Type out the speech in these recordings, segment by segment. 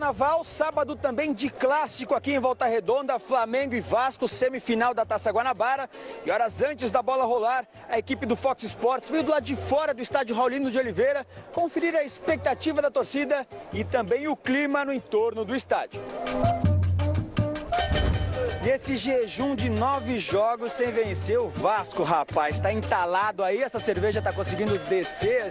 Carnaval, sábado também de clássico aqui em Volta Redonda, Flamengo e Vasco, semifinal da Taça Guanabara. E horas antes da bola rolar, a equipe do Fox Sports veio do lado de fora do estádio Raulino de Oliveira conferir a expectativa da torcida e também o clima no entorno do estádio. E esse jejum de 9 jogos sem vencer o Vasco, rapaz, tá entalado aí, essa cerveja tá conseguindo descer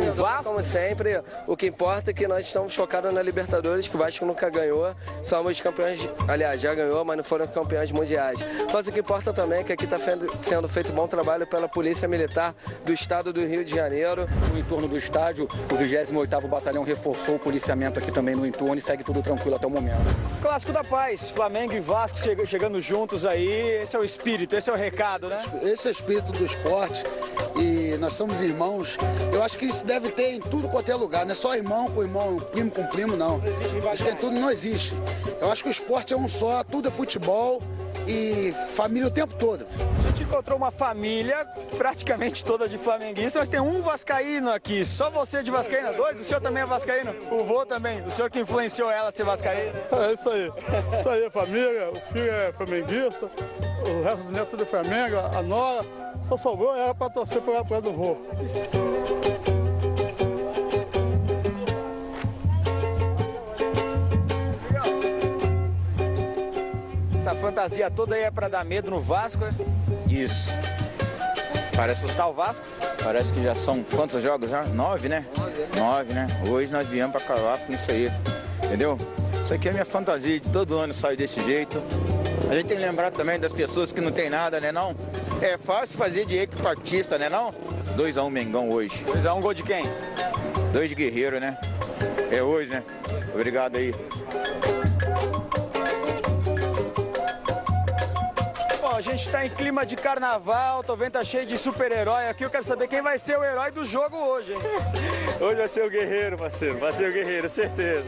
o Vasco? Como sempre, o que importa é que nós estamos focados na Libertadores, que o Vasco nunca ganhou, somos campeões, aliás, já ganhou, mas não foram campeões mundiais. Mas o que importa também é que aqui está sendo feito bom trabalho pela Polícia Militar do Estado do Rio de Janeiro. No entorno do estádio, o 28º Batalhão reforçou o policiamento aqui também no entorno e segue tudo tranquilo até o momento. Clássico da Paz, Flamengo e Vasco chegando juntos aí, esse é o espírito, esse é o recado, né? Esse é o espírito do esporte e nós somos irmãos. Eu acho que isso deve ter em tudo quanto é lugar, não é só irmão com irmão, primo com primo, não. Acho que em tudo não existe. Eu acho que o esporte é um só, tudo é futebol e família o tempo todo. A gente encontrou uma família praticamente toda de flamenguista, mas tem um vascaíno aqui, só você de vascaína, 2? O senhor também é vascaíno? O vô também? O senhor que influenciou ela a ser vascaína? É isso aí é família, o filho é flamenguista, o resto do neto tudo é Flamengo, a nora, só sobrou ela para torcer para ela do vô. Essa fantasia toda aí é pra dar medo no Vasco, é? Isso. Parece assustar o Vasco? Parece que já são quantos jogos já? 9, né? 9, né? Hoje nós viemos pra acabar com isso aí, entendeu? Isso aqui é minha fantasia, de todo ano sai desse jeito. A gente tem que lembrar também das pessoas que não tem nada, né não? É fácil fazer de equipatista, né não? 2-1 Mengão hoje. 2-1 gol de quem? 2 de Guerreiro, né? É hoje, né? Obrigado aí. A gente está em clima de carnaval, tô vendo tá cheio de super-herói aqui, eu quero saber quem vai ser o herói do jogo hoje, hein? Hoje vai ser o Guerreiro, parceiro, vai ser o Guerreiro, certeza.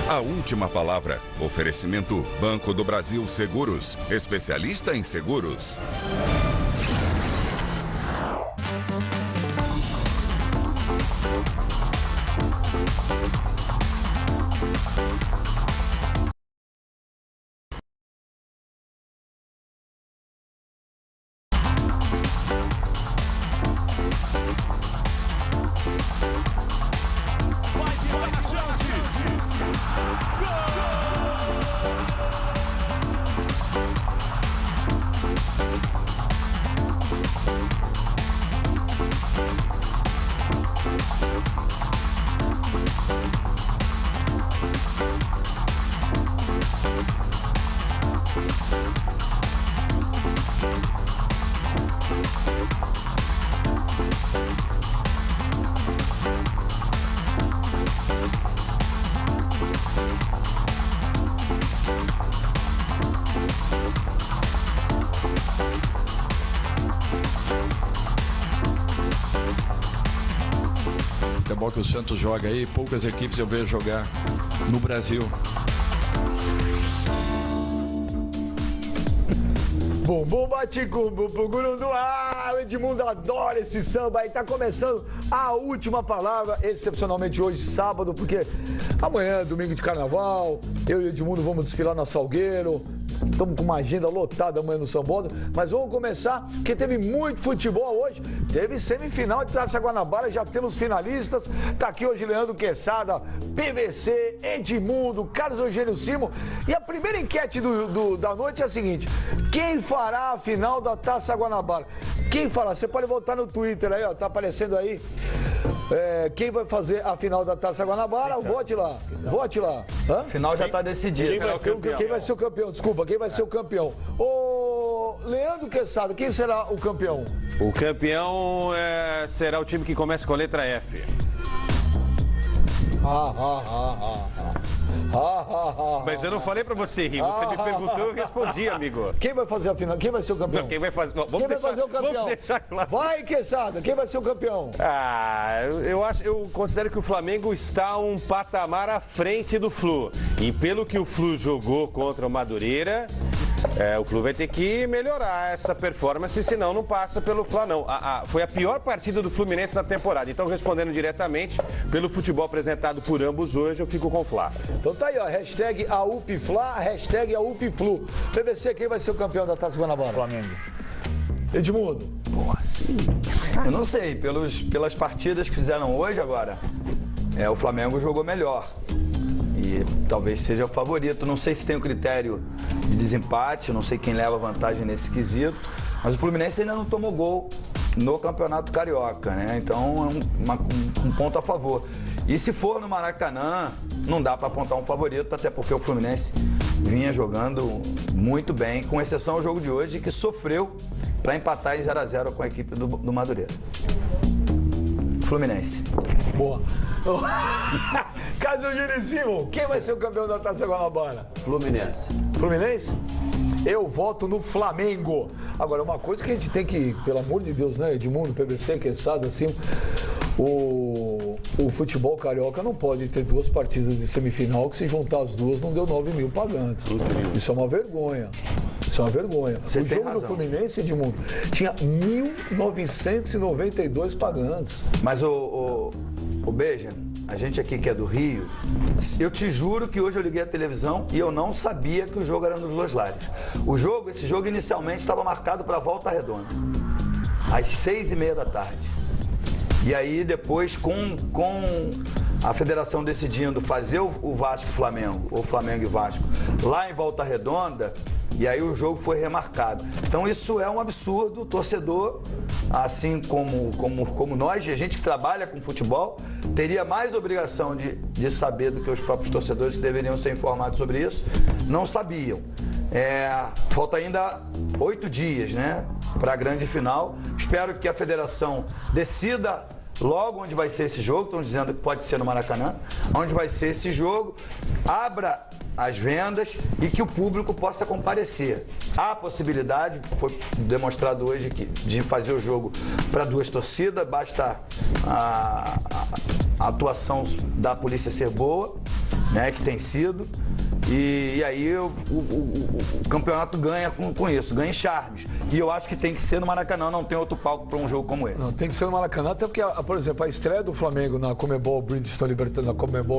A última palavra. Oferecimento Banco do Brasil Seguros. Especialista em seguros. que o Santos joga aí, poucas equipes eu vejo jogar no Brasil. Bumbum bate com bumbum do ar. O Edmundo adora esse samba aí. Tá começando a última palavra, excepcionalmente hoje, sábado, porque amanhã é domingo de carnaval. Eu e o Edmundo vamos desfilar na Salgueiro. Estamos com uma agenda lotada amanhã no Sambódromo, mas vamos começar, porque teve muito futebol hoje. Teve semifinal de Taça Guanabara, já temos finalistas. Tá aqui hoje Leandro Quesada, PVC, Edmundo, Carlos Eugênio Simo. E a primeira enquete da noite é a seguinte: quem fará a final da Taça Guanabara? Quem fará? Você pode voltar no Twitter aí, ó, tá aparecendo aí. Quem vai fazer a final da Taça Guanabara? Vote lá. Vote lá. A final já está decidida. Quem vai ser o campeão? Desculpa, quem vai ser o campeão? Ô, Leandro Quesada, quem será o campeão? O campeão será o time que começa com a letra F. Mas eu não falei pra você rir, você me perguntou e eu respondi, amigo. Quem vai fazer a final? Quem vai ser o campeão? Não, quem vai fazer? Quem vai fazer o campeão? Vamos deixar claro. Vai, Quesada, quem vai ser o campeão? Eu considero que o Flamengo está um patamar à frente do Flu. E pelo que o Flu jogou contra o Madureira, o Flu vai ter que melhorar essa performance, senão não passa pelo Fla, não. Foi a pior partida do Fluminense na temporada. Então, respondendo diretamente, pelo futebol apresentado por ambos hoje, eu fico com o Fla. Então tá aí, ó, hashtag AUPFLA, hashtag AUPFlu. PVC, quem vai ser o campeão da Taça Guanabara? Flamengo. Edmundo. Pô, assim... Eu não sei, pelas partidas que fizeram hoje agora, o Flamengo jogou melhor. E talvez seja o favorito. Não sei se tem o critério de desempate, não sei quem leva vantagem nesse quesito, mas o Fluminense ainda não tomou gol no Campeonato Carioca, né? Então é um ponto a favor. E se for no Maracanã, não dá para apontar um favorito, até porque o Fluminense vinha jogando muito bem, com exceção ao jogo de hoje, que sofreu para empatar em 0-0 com a equipe do Madureira. Fluminense. Boa. Caso Eugênio Simo, quem vai ser o campeão da Taça Guanabara? Fluminense. Fluminense? Eu voto no Flamengo. Agora, uma coisa que a gente tem que, pelo amor de Deus, né, Edmundo, PVC, Quesada, assim, o futebol carioca não pode ter duas partidas de semifinal que, se juntar as duas, não deu 9 mil pagantes. Isso é uma vergonha. Isso é uma vergonha. Você o jogo do Fluminense, Edmundo, tinha 1.992 pagantes. Mas o Beija, a gente aqui que é do Rio, eu te juro que hoje eu liguei a televisão e eu não sabia que o jogo era nos Los Lares. Esse jogo inicialmente estava marcado para Volta Redonda, às 6h30 da tarde. E aí depois, com a federação decidindo fazer o Vasco-Flamengo, ou Flamengo e Vasco, lá em Volta Redonda, e aí o jogo foi remarcado. Então isso é um absurdo. O torcedor, assim como nós, a gente que trabalha com futebol, teria mais obrigação de saber do que os próprios torcedores, que deveriam ser informados sobre isso, não sabiam. Falta ainda 8 dias, né, para a grande final. Espero que a federação decida logo onde vai ser esse jogo. Estão dizendo que pode ser no Maracanã. Onde vai ser esse jogo, abra as vendas e que o público possa comparecer. Há a possibilidade, foi demonstrado hoje, de fazer o jogo para 2 torcidas, basta a atuação da polícia ser boa, né, que tem sido, e aí o campeonato ganha com isso, ganha em charmes. E eu acho que tem que ser no Maracanã, não tem outro palco para um jogo como esse. Não, tem que ser no Maracanã, até porque, por exemplo, a estreia do Flamengo na Comebol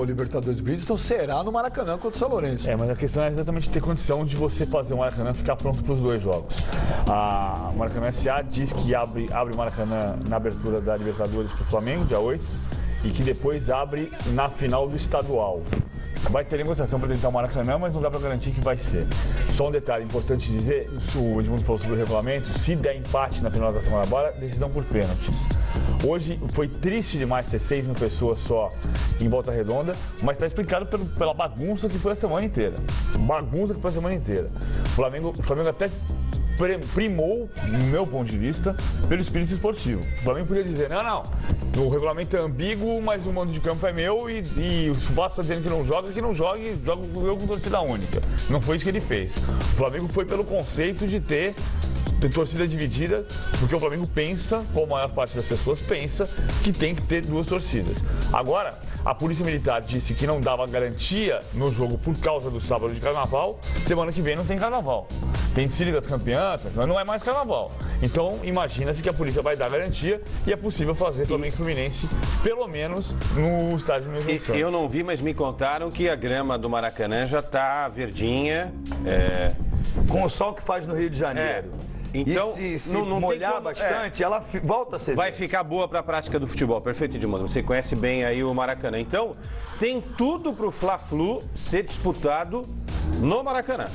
Libertadores Bridgestone será no Maracanã contra o São Lourenço. Mas a questão é exatamente ter condição de você fazer o Maracanã ficar pronto para os 2 jogos. A Maracanã S.A. diz que abre o Maracanã na abertura da Libertadores para o Flamengo, dia 8, e que depois abre na final do estadual. Vai ter negociação para tentar o Maracanã, mas não dá para garantir que vai ser. Só um detalhe importante dizer, o Edmundo falou sobre o regulamento, se der empate na final da Taça Guanabara, decisão por pênaltis. Hoje foi triste demais ter 6 mil pessoas só em Volta Redonda, mas está explicado pela bagunça que foi a semana inteira. O Flamengo até primou, no meu ponto de vista, pelo espírito esportivo. O Flamengo podia dizer, não, o regulamento é ambíguo, mas o mando de campo é meu e o Vasco está dizendo que não joga, joga o jogo com torcida única. Não foi isso que ele fez. O Flamengo foi pelo conceito de ter ter torcida dividida, porque o Flamengo pensa, como a maior parte das pessoas pensa, que tem que ter 2 torcidas. Agora, a Polícia Militar disse que não dava garantia no jogo por causa do sábado de carnaval. Semana que vem não tem carnaval. Tem desfile das campeãs, mas não é mais carnaval. Então, imagina-se que a polícia vai dar garantia e é possível fazer Flamengo e Fluminense, pelo menos no estádio Newton Santos. Eu não vi, mas me contaram que a grama do Maracanã já está verdinha. Com o sol que faz no Rio de Janeiro. Então, e se não molhar bastante, ela volta a ser. Vai ficar boa para a prática do futebol. Perfeito, Edmundo. Você conhece bem aí o Maracanã. Então, tem tudo para o Fla-Flu ser disputado no Maracanã.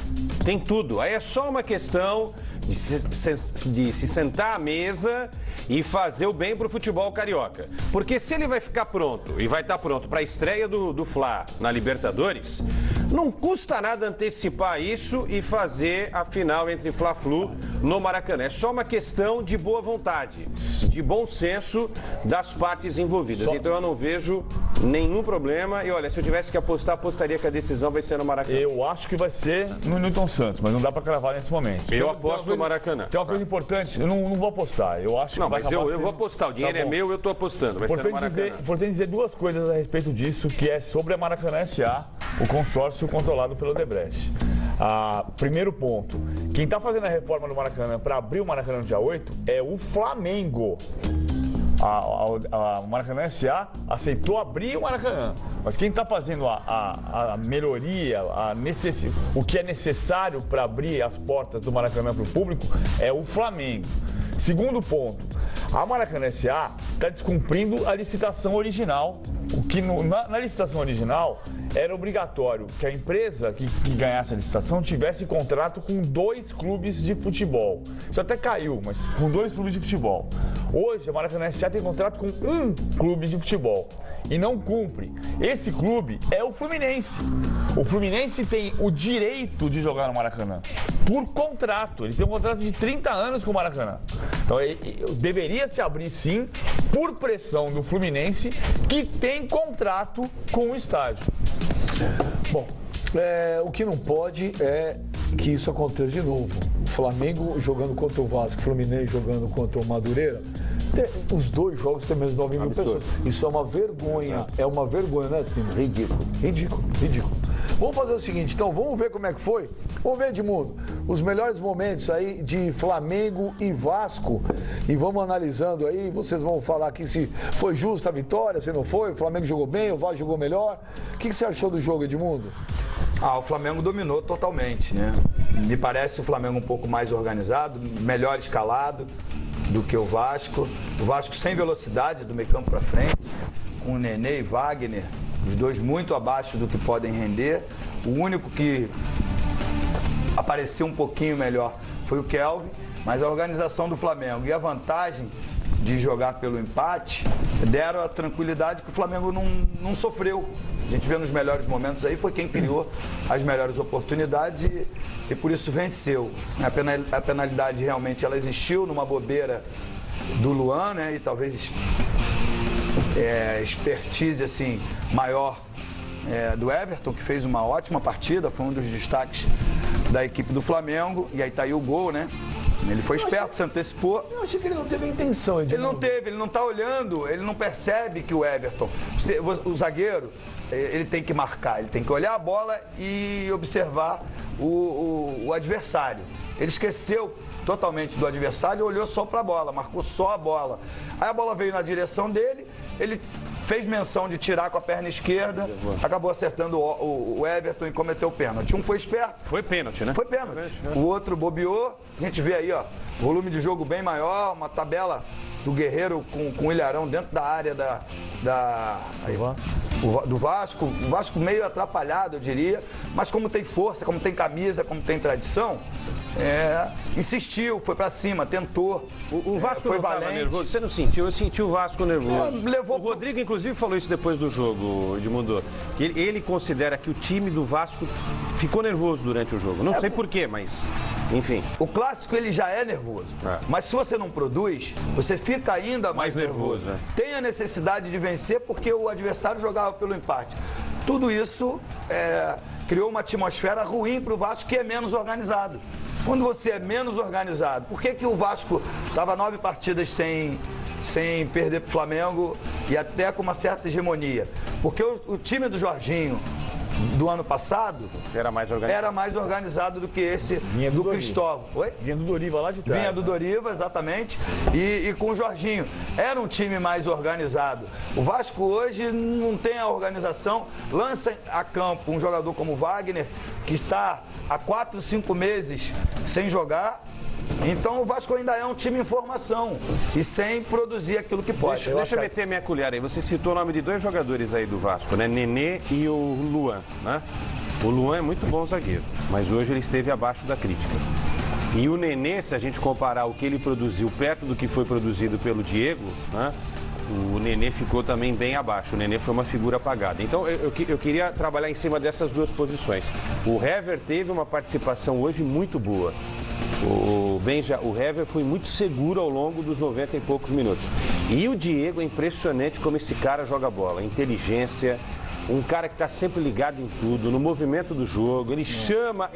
Tem tudo. Aí é só uma questão de se sentar à mesa e fazer o bem para o futebol carioca. Porque se ele vai ficar pronto e vai estar pronto para a estreia do Fla na Libertadores, não custa nada antecipar isso e fazer a final entre Fla-Flu no Maracanã. É só uma questão de boa vontade, de bom senso das partes envolvidas. Então eu não vejo nenhum problema. E olha, se eu tivesse que apostar, apostaria que a decisão vai ser no Maracanã. Eu acho que vai ser no Newton Santos, mas não dá para cravar nesse momento. Eu aposto no Maracanã. Tem uma coisa importante, eu não vou apostar. Eu acho não, que vai mas eu vou apostar. O dinheiro é meu, eu estou apostando. Vai ser no Maracanã. Importante dizer 2 coisas a respeito disso, que é sobre a Maracanã S.A., o consórcio controlado pelo Odebrecht. Primeiro ponto, quem está fazendo a reforma do Maracanã para abrir o Maracanã no dia 8 é o Flamengo. A Maracanã S.A. aceitou abrir o Maracanã, mas quem está fazendo a melhoria, o que é necessário para abrir as portas do Maracanã para o público é o Flamengo. Segundo ponto, a Maracanã S.A. está descumprindo a licitação original, o que na licitação original era obrigatório que a empresa que ganhasse a licitação tivesse contrato com 2 clubes de futebol. Isso até caiu, mas com 2 clubes de futebol. Hoje, a Maracanã S.A. tem contrato com 1 clube de futebol e não cumpre. Esse clube é o Fluminense. O Fluminense tem o direito de jogar no Maracanã por contrato. Ele tem um contrato de 30 anos com o Maracanã. Então, deveria se abrir, sim, por pressão do Fluminense, que tem contrato com o estádio. Bom, o que não pode é que isso aconteça de novo. O Flamengo jogando contra o Vasco, o Fluminense jogando contra o Madureira. Os 2 jogos têm menos de 9 mil pessoas. Isso é uma vergonha. É uma vergonha, né, Cima? Ridículo. Ridículo. Vamos fazer o seguinte, então, vamos ver como é que foi? Vamos ver, Edmundo, os melhores momentos aí de Flamengo e Vasco. E vamos analisando aí, vocês vão falar aqui se foi justa a vitória, se não foi, o Flamengo jogou bem, o Vasco jogou melhor. O que você achou do jogo, Edmundo? O Flamengo dominou totalmente, né? Me parece o Flamengo um pouco mais organizado, melhor escalado do que o Vasco. O Vasco sem velocidade do meio campo para frente, com o Nenê e Wagner, os 2 muito abaixo do que podem render. O único que apareceu um pouquinho melhor foi o Kelvin, mas a organização do Flamengo e a vantagem de jogar pelo empate deram a tranquilidade que o Flamengo não sofreu. A gente vê nos melhores momentos aí, foi quem criou as melhores oportunidades e por isso venceu. A penalidade realmente ela existiu numa bobeira do Luan, né? E talvez expertise assim, maior do Everton, que fez uma ótima partida, foi um dos destaques da equipe do Flamengo. E aí tá aí o gol, né? Ele foi esperto, se antecipou. Eu achei que ele não teve a intenção, Edmundo. Ele não teve, ele não tá olhando, ele não percebe que o Everton, o zagueiro, ele tem que marcar, ele tem que olhar a bola e observar o adversário. Ele esqueceu totalmente do adversário e olhou só para a bola, marcou só a bola. Aí a bola veio na direção dele, ele fez menção de tirar com a perna esquerda, acabou acertando o Everton e cometeu o pênalti. Um foi esperto. Foi pênalti, né? Foi pênalti. O outro bobeou. A gente vê aí, ó, volume de jogo bem maior, uma tabela do Guerreiro com o Ilharão dentro da área do Vasco. O Vasco meio atrapalhado, eu diria, mas como tem força, como tem camisa, como tem tradição, insistiu, foi pra cima, tentou. O Vasco foi não estava valente. nervoso? Você não sentiu? Eu senti o Vasco nervoso. Levou... O Rodrigo, inclusive, falou isso depois do jogo, Edmundo. Que ele considera que o time do Vasco ficou nervoso durante o jogo. Não sei porquê, mas... Enfim. O clássico, ele já é nervoso. Mas se você não produz, você fica ainda mais nervoso. Né? Tem a necessidade de vencer porque o adversário jogava pelo empate. Tudo isso criou uma atmosfera ruim para o Vasco, que é menos organizado. Quando você é menos organizado, por que o Vasco estava 9 partidas sem perder para o Flamengo e até com uma certa hegemonia? Porque o time do Jorginho do ano passado era mais organizado do que esse do Cristóvão. Oi? Vinha do Doriva lá de trás. Vinha do Doriva, exatamente. E com o Jorginho. Era um time mais organizado. O Vasco hoje não tem a organização. Lança a campo um jogador como o Wagner, que está há 4, 5 meses sem jogar. Então o Vasco ainda é um time em formação e sem produzir aquilo que pode. Deixa eu meter minha colher aí. Você citou o nome de 2 jogadores aí do Vasco, né? Nenê e o Luan, né? O Luan é muito bom zagueiro, mas hoje ele esteve abaixo da crítica. E o Nenê, se a gente comparar o que ele produziu perto do que foi produzido pelo Diego, né? O Nenê ficou também bem abaixo. O Nenê foi uma figura apagada. Então eu queria trabalhar em cima dessas 2 posições. O Hever teve uma participação hoje muito boa. O Hever foi muito seguro ao longo dos 90 e poucos minutos. E o Diego é impressionante como esse cara joga bola. Inteligência, um cara que está sempre ligado em tudo, no movimento do jogo. Ele chama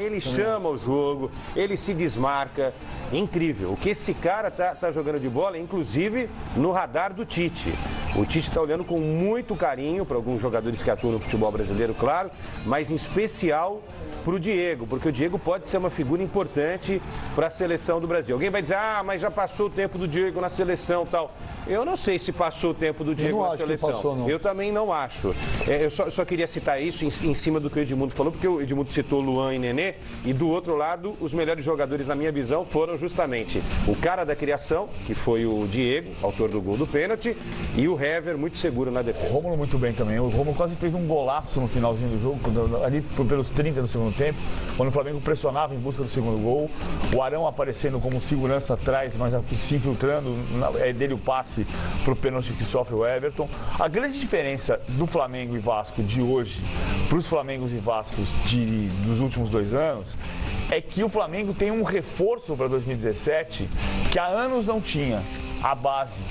o jogo, ele se desmarca. Incrível. O que esse cara tá jogando de bola, inclusive no radar do Tite. O Tite está olhando com muito carinho para alguns jogadores que atuam no futebol brasileiro, claro, mas em especial para o Diego, porque o Diego pode ser uma figura importante para a seleção do Brasil. Alguém vai dizer, mas já passou o tempo do Diego na seleção e tal. Eu não sei se passou o tempo do Diego na seleção. Passou, não. Eu também não acho. Eu só queria citar isso em cima do que o Edmundo falou, porque o Edmundo citou Luan e Nenê, e do outro lado, os melhores jogadores, na minha visão, foram justamente o cara da criação, que foi o Diego, autor do gol do pênalti, e o Hever, muito seguro na defesa. O Rômulo muito bem também. O Rômulo quase fez um golaço no finalzinho do jogo, ali pelos 30 do segundo tempo, quando o Flamengo pressionava em busca do segundo gol. O Arão aparecendo como segurança atrás, mas se infiltrando, é dele o passe para o pênalti que sofre o Everton. A grande diferença do Flamengo e Vasco de hoje para os Flamengos e Vascos dos últimos 2 anos é que o Flamengo tem um reforço para 2017 que há anos não tinha: a base,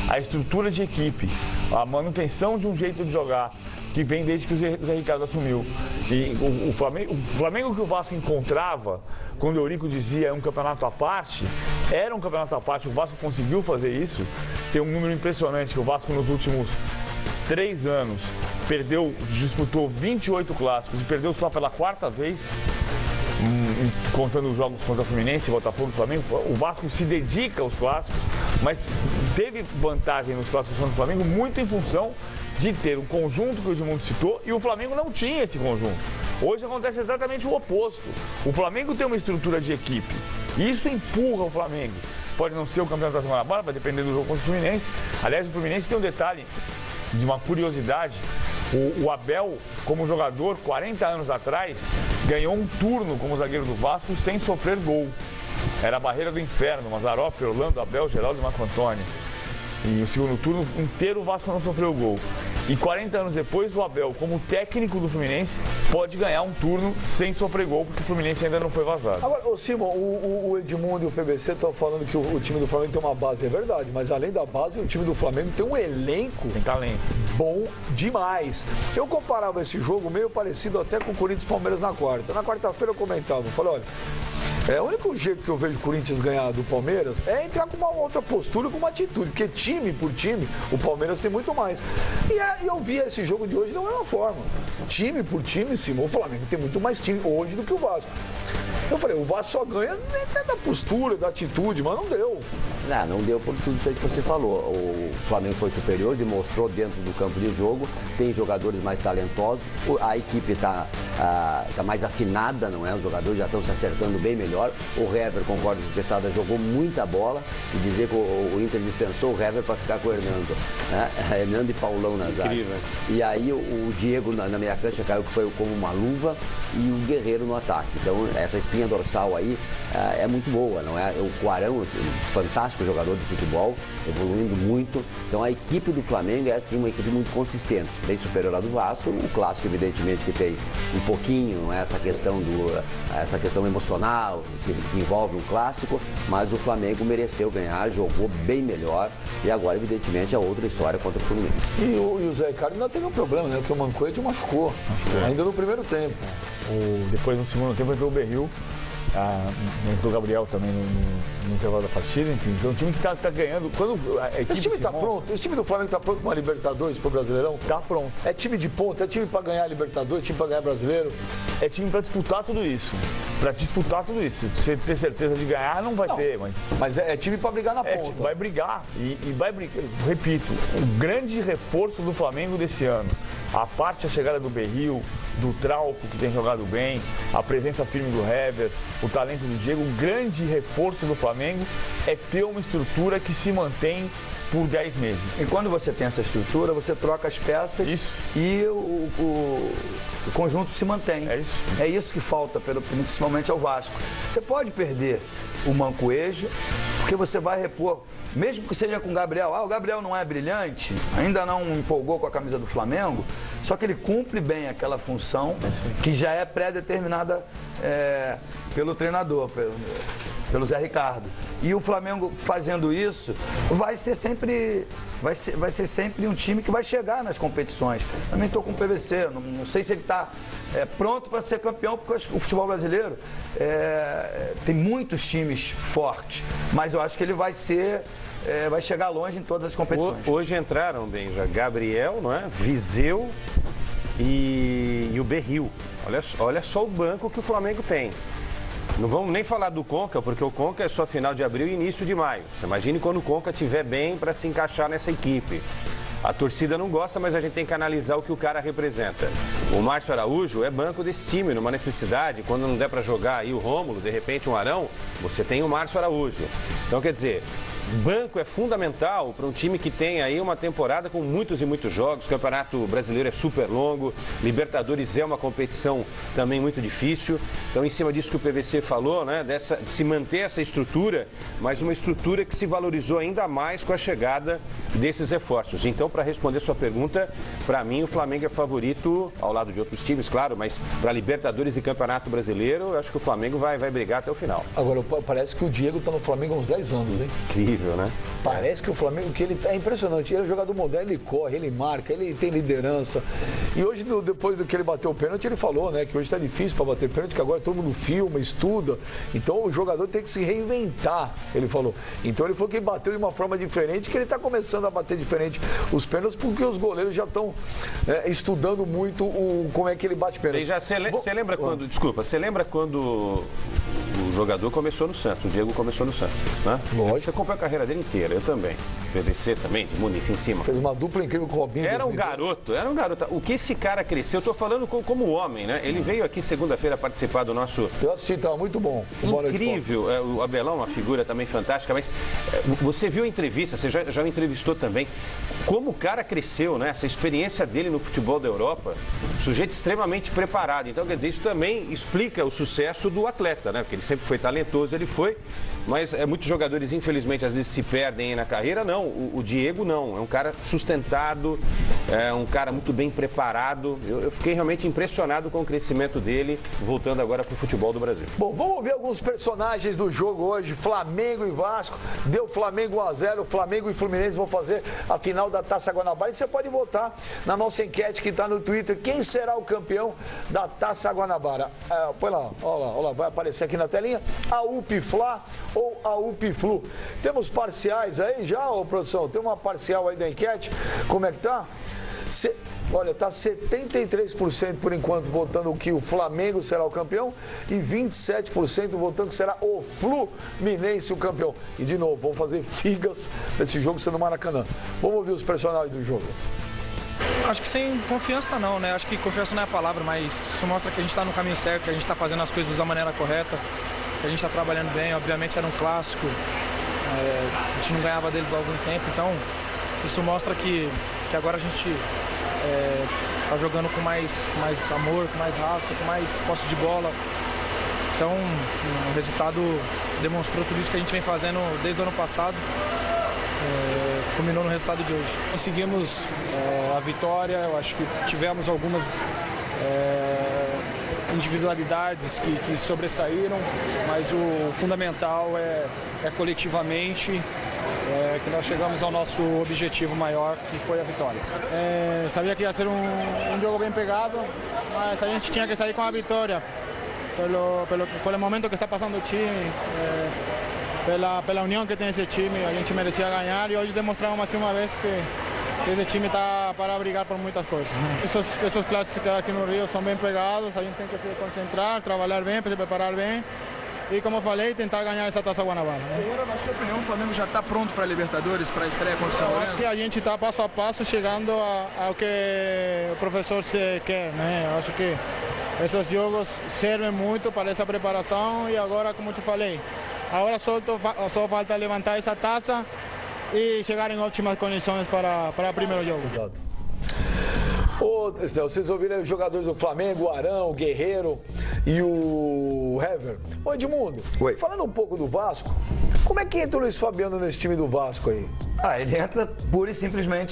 a estrutura de equipe, a manutenção de um jeito de jogar que vem desde que o Zé Ricardo assumiu. E o Flamengo que o Vasco encontrava, quando o Eurico dizia é um campeonato à parte, era um campeonato à parte. O Vasco conseguiu fazer isso. Tem um número impressionante que o Vasco nos últimos 3 anos disputou 28 clássicos e perdeu só pela 4ª vez, contando os jogos contra o Fluminense, Botafogo e Flamengo. O Vasco se dedica aos clássicos, mas teve vantagem nos clássicos contra o Flamengo muito em função de ter um conjunto que o Edmundo citou, e o Flamengo não tinha esse conjunto. Hoje acontece exatamente o oposto. O Flamengo tem uma estrutura de equipe e isso empurra o Flamengo. Pode não ser o campeão da Guanabara, vai depender do jogo contra o Fluminense. Aliás, o Fluminense tem um detalhe de uma curiosidade. O Abel, como jogador, 40 anos atrás, ganhou um turno como zagueiro do Vasco sem sofrer gol. Era a barreira do inferno: Mazzaropi, Orlando, Abel, Geraldo e Marco Antônio. E o segundo turno inteiro o Vasco não sofreu gol. E 40 anos depois, o Abel, como técnico do Fluminense, pode ganhar um turno sem sofrer gol, porque o Fluminense ainda não foi vazado. Agora, Simon, o Edmundo e o PVC estão falando que o time do Flamengo tem uma base, é verdade, mas além da base, o time do Flamengo tem um elenco, tem talento, bom demais. Eu comparava esse jogo meio parecido até com o Corinthians e Palmeiras na quarta. Na quarta-feira eu comentava, eu falei, olha, o único jeito que eu vejo o Corinthians ganhar do Palmeiras é entrar com uma outra postura, com uma atitude, porque time por time, o Palmeiras tem muito mais. E eu via esse jogo de hoje da mesma forma. Time por time, Simão, o Flamengo tem muito mais time hoje do que o Vasco. Eu falei, o Vasco só ganha da postura, da atitude, mas não deu. Não deu por tudo isso aí que você falou. O Flamengo foi superior, demonstrou dentro do campo de jogo, tem jogadores mais talentosos, a equipe está mais afinada, não é? Os jogadores já estão se acertando bem melhor. O Hever, concordo com o Quesada, jogou muita bola, e dizer que o Inter dispensou o Hever para ficar com o Hernando, né? Hernando e Paulão na zaga. E aí o Diego na meia cancha caiu, que foi como uma luva, e o Guerreiro no ataque. Então essa espinha dorsal aí é muito boa, não é? O Arão, assim, fantástico jogador de futebol, evoluindo muito. Então a equipe do Flamengo é assim uma equipe muito consistente, bem superior à do Vasco. O clássico, evidentemente, que tem um pouquinho, não é? Essa questão emocional que envolve um clássico, mas o Flamengo mereceu ganhar, jogou bem melhor, e agora, evidentemente, é outra história contra o Fluminense. E o Zé Ricardo ainda teve um problema, né? Porque o Mancoede machucou, ainda no primeiro tempo. Depois, no segundo tempo, entrou o Berril. do Gabriel também no intervalo da partida, enfim, é um time que está ganhando. Quando esse time está pronto? Esse time do Flamengo está pronto para uma Libertadores, para o Brasileirão? Está pronto. É time de ponta, é time para ganhar Libertadores, é time para ganhar Brasileiro? É time para disputar tudo isso. Para disputar tudo isso. Você ter certeza de ganhar, não vai ter, mas é time para brigar na ponta. Vai brigar e vai brigar. Repito, o grande reforço do Flamengo desse ano, a chegada do Berril, do Trauco, que tem jogado bem, a presença firme do Hever, o talento do Diego, o grande reforço do Flamengo é ter uma estrutura que se mantém por 10 meses. E quando você tem essa estrutura, você troca as peças e o conjunto se mantém. É isso que falta, principalmente ao Vasco. Você pode perder o Mancoejo, porque você vai repor, mesmo que seja com o Gabriel. O Gabriel não é brilhante, ainda não empolgou com a camisa do Flamengo, só que ele cumpre bem aquela função que já é pré-determinada pelo treinador, pelo Zé Ricardo. E o Flamengo fazendo isso vai ser sempre um time que vai chegar nas competições. Também estou com o PVC, não sei se ele está pronto para ser campeão, porque o futebol brasileiro tem muitos times fortes, mas eu acho que ele vai chegar longe em todas as competições. Hoje entraram, Benja, Gabriel, não é? Viseu e o Berril. Olha só o banco que o Flamengo tem. Não vamos nem falar do Conca, porque o Conca é só final de abril e início de maio. Você imagine quando o Conca estiver bem para se encaixar nessa equipe. A torcida não gosta, mas a gente tem que analisar o que o cara representa. O Márcio Araújo é banco desse time, numa necessidade. Quando não der para jogar aí o Rômulo, de repente um Arão, você tem o Márcio Araújo. Então, quer dizer, banco é fundamental para um time que tem aí uma temporada com muitos e muitos jogos. O Campeonato Brasileiro é super longo, Libertadores é uma competição também muito difícil. Então, em cima disso que o PVC falou, né, de se manter essa estrutura, mas uma estrutura que se valorizou ainda mais com a chegada desses reforços. Então, para responder sua pergunta, para mim o Flamengo é favorito, ao lado de outros times, claro, mas para Libertadores e Campeonato Brasileiro, eu acho que o Flamengo vai brigar até o final. Agora, parece que o Diego está no Flamengo há uns 10 anos, hein? Incrível, né? Parece que o Flamengo, que ele é impressionante. Ele é jogador moderno, ele corre, ele marca, ele tem liderança. E hoje, depois do que ele bateu o pênalti, ele falou, né, que hoje está difícil para bater pênalti, que agora todo mundo filma, estuda. Então o jogador tem que se reinventar, ele falou. Então ele falou que ele bateu de uma forma diferente, que ele está começando a bater diferente os pênaltis, porque os goleiros já estão estudando muito como é que ele bate pênalti. Você lembra quando, desculpa, você lembra quando o jogador começou no Santos, o Diego começou no Santos, né? Lógico. Você acompanha a carreira dele inteira, eu também. PVC também, de Muniz em cima. Fez uma dupla incrível com o Robinho. Era um garoto. O que esse cara cresceu, eu tô falando como homem, né? Ele veio aqui segunda-feira participar do nosso... Eu assisti, estava muito bom. Incrível. O Abelão, uma figura também fantástica, mas você viu a entrevista, você já o entrevistou também. Como o cara cresceu, né? Essa experiência dele no futebol da Europa, sujeito extremamente preparado. Então, quer dizer, isso também explica o sucesso do atleta, né? Porque ele sempre foi talentoso, ele foi, mas muitos jogadores, infelizmente, às vezes se perdem aí na carreira. Não, o Diego não. É um cara sustentado, é um cara muito bem preparado. Eu fiquei realmente impressionado com o crescimento dele, voltando agora para o futebol do Brasil. Bom, vamos ver alguns personagens do jogo hoje. Flamengo e Vasco. Deu Flamengo 1-0. O Flamengo e Fluminense vão fazer a final da Taça Guanabara. E você pode votar na nossa enquete que está no Twitter. Quem será o campeão da Taça Guanabara? Põe lá, olha lá, vai aparecer aqui na telinha. A UP-Fla ou a UP-Flu? Temos parciais aí já, ô produção? Tem uma parcial aí da enquete? Como é que tá? Olha, tá 73% por enquanto votando que o Flamengo será o campeão e 27% votando que será o Fluminense o campeão. E de novo, vamos fazer figas para esse jogo ser no Maracanã. Vamos ouvir os personagens do jogo. Acho que sem confiança não, né? Acho que confiança não é a palavra, mas isso mostra que a gente está no caminho certo, que a gente está fazendo as coisas da maneira correta, que a gente está trabalhando bem. Obviamente era um clássico, a gente não ganhava deles há algum tempo, então isso mostra que agora a gente está jogando com mais amor, com mais raça, com mais posse de bola. Então o resultado demonstrou tudo isso que a gente vem fazendo desde o ano passado. Culminou no resultado de hoje. Conseguimos a vitória, eu acho que tivemos algumas individualidades que sobressaíram, mas o fundamental é coletivamente que nós chegamos ao nosso objetivo maior, que foi a vitória. Sabia que ia ser um jogo bem pegado, mas a gente tinha que sair com a vitória. pelo momento que está passando o time, pela união que tem esse time, a gente merecia ganhar e hoje demonstramos mais uma vez que esse time está para brigar por muitas coisas. Esses clássicos aqui no Rio são bem pegados, a gente tem que se concentrar, trabalhar bem, se preparar bem e, como eu falei, tentar ganhar essa Taça Guanabara. Agora, na sua opinião, o Flamengo já está pronto para a Libertadores, para a estreia contra o São Lourenço? Acho que a gente está passo a passo chegando ao que o professor quer, né? Acho que esses jogos servem muito para essa preparação e agora, como eu te falei, agora só falta levantar essa taça e chegar em ótimas condições para o primeiro jogo. Ô, Estel, vocês ouviram aí os jogadores do Flamengo, o Arão, o Guerreiro e o Hever. Ô, Edmundo, falando um pouco do Vasco, como é que entra o Luiz Fabiano nesse time do Vasco aí? Ele entra pura e simplesmente